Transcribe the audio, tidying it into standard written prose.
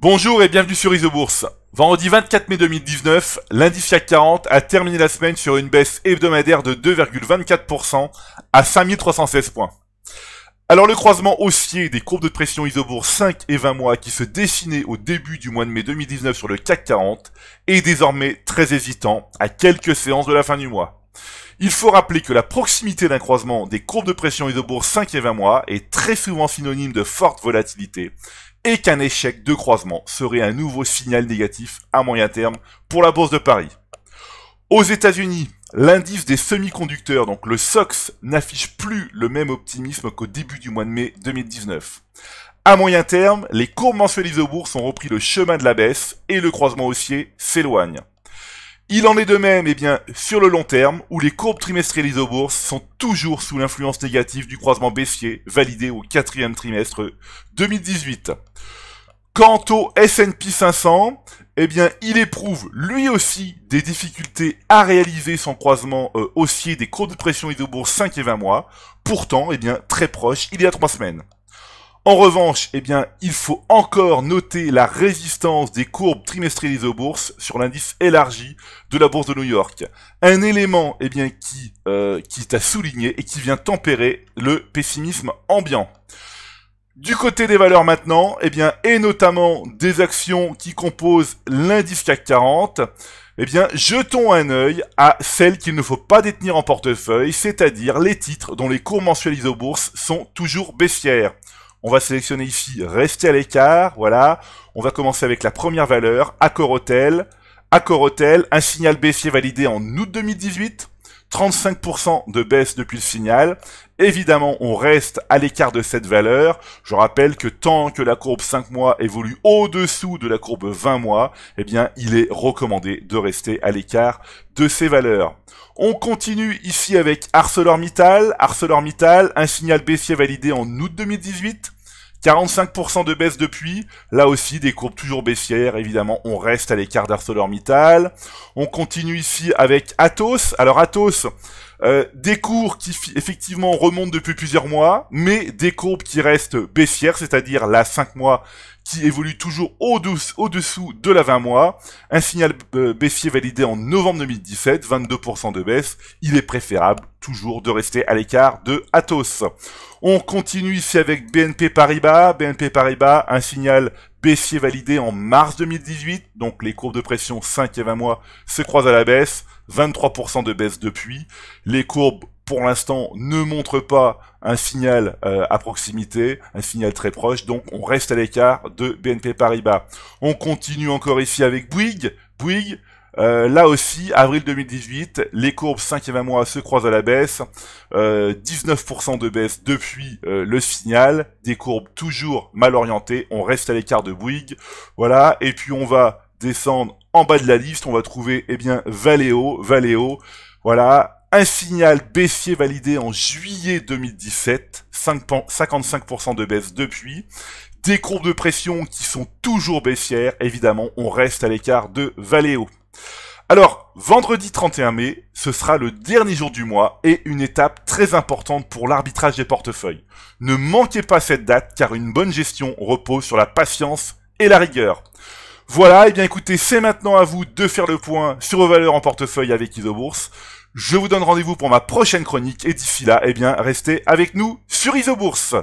Bonjour et bienvenue sur ISOBourse. Vendredi 24 mai 2019, l'indice CAC 40 a terminé la semaine sur une baisse hebdomadaire de 2,24% à 5316 points. Alors le croisement haussier des courbes de pression ISOBourse 5 et 20 mois qui se dessinait au début du mois de mai 2019 sur le CAC 40 est désormais très hésitant à quelques séances de la fin du mois. Il faut rappeler que la proximité d'un croisement des courbes de pression ISOBourse 5 et 20 mois est très souvent synonyme de forte volatilité et qu'un échec de croisement serait un nouveau signal négatif à moyen terme pour la bourse de Paris. Aux États-Unis, l'indice des semi-conducteurs, donc le SOX, n'affiche plus le même optimisme qu'au début du mois de mai 2019. À moyen terme, les courbes mensuelles ISOBourse ont repris le chemin de la baisse et le croisement haussier s'éloigne. Il en est de même, sur le long terme, où les courbes trimestrielles ISOBourse sont toujours sous l'influence négative du croisement baissier validé au quatrième trimestre 2018. Quant au S&P 500, il éprouve lui aussi des difficultés à réaliser son croisement haussier des courbes de pression ISOBourse 5 et 20 mois, pourtant, très proche il y a 3 semaines. En revanche, il faut encore noter la résistance des courbes trimestrielles ISOBourse sur l'indice élargi de la bourse de New York. Un élément, qui est à souligner et qui vient tempérer le pessimisme ambiant. Du côté des valeurs maintenant, et notamment des actions qui composent l'indice CAC 40, jetons un œil à celles qu'il ne faut pas détenir en portefeuille, c'est-à-dire les titres dont les courbes mensuelles ISOBourse sont toujours baissières. On va sélectionner ici rester à l'écart, voilà. On va commencer avec la première valeur, Accor Hotel. Accor Hotel, un signal baissier validé en août 2018, 35% de baisse depuis le signal. Évidemment, on reste à l'écart de cette valeur. Je rappelle que tant que la courbe 5 mois évolue au-dessous de la courbe 20 mois, il est recommandé de rester à l'écart de ces valeurs. On continue ici avec ArcelorMittal. ArcelorMittal, un signal baissier validé en août 2018. 45% de baisse depuis, là aussi des courbes toujours baissières, évidemment on reste à l'écart d'ArcelorMittal. On continue ici avec Atos. Alors Atos, des cours qui effectivement remontent depuis plusieurs mois, mais des courbes qui restent baissières, c'est-à-dire la 5 mois qui évolue toujours au-dessous de la 20 mois. Un signal baissier validé en novembre 2017, 22% de baisse. Il est préférable toujours de rester à l'écart de Atos. On continue ici avec BNP Paribas. BNP Paribas, un signal baissier validé en mars 2018. Donc les courbes de pression 5 et 20 mois se croisent à la baisse. 23% de baisse depuis. Les courbes, pour l'instant, ne montrent pas un signal à proximité, un signal très proche, donc on reste à l'écart de BNP Paribas. On continue encore ici avec Bouygues. Bouygues, là aussi, avril 2018, les courbes 5 et 20 mois se croisent à la baisse, 19% de baisse depuis le signal, des courbes toujours mal orientées, on reste à l'écart de Bouygues, voilà, et puis on va descendre en bas de la liste, on va trouver, Valeo, voilà, un signal baissier validé en juillet 2017, 55% de baisse depuis, des courbes de pression qui sont toujours baissières, évidemment, on reste à l'écart de Valeo. Alors, vendredi 31 mai, ce sera le dernier jour du mois et une étape très importante pour l'arbitrage des portefeuilles. Ne manquez pas cette date car une bonne gestion repose sur la patience et la rigueur. Voilà, écoutez, c'est maintenant à vous de faire le point sur vos valeurs en portefeuille avec ISOBourse. Je vous donne rendez-vous pour ma prochaine chronique et d'ici là, restez avec nous sur ISOBourse.